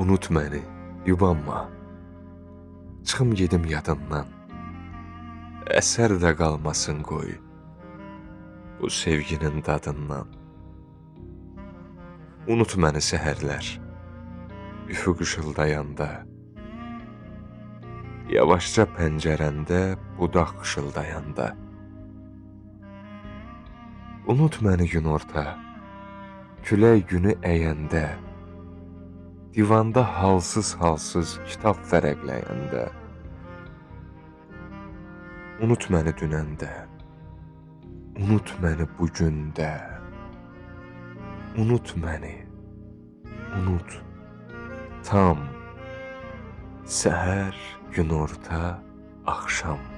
Unut məni, yubanma. Çıxım gedim yadından. Əsər də qalmasın qoy bu sevginin dadından. Unut məni səhərlər, üfüq ışıldayanda. Yavaşca pəncərəndə budaq xışıldayanda. Unut məni günorta, külək günü əyəndə. Divanda halsız-halsız kitab vərəqləyəndə. Unut məni dünəndə, unut məni bugündə. Unut məni, unut, tam, səhər, günorta, axşam.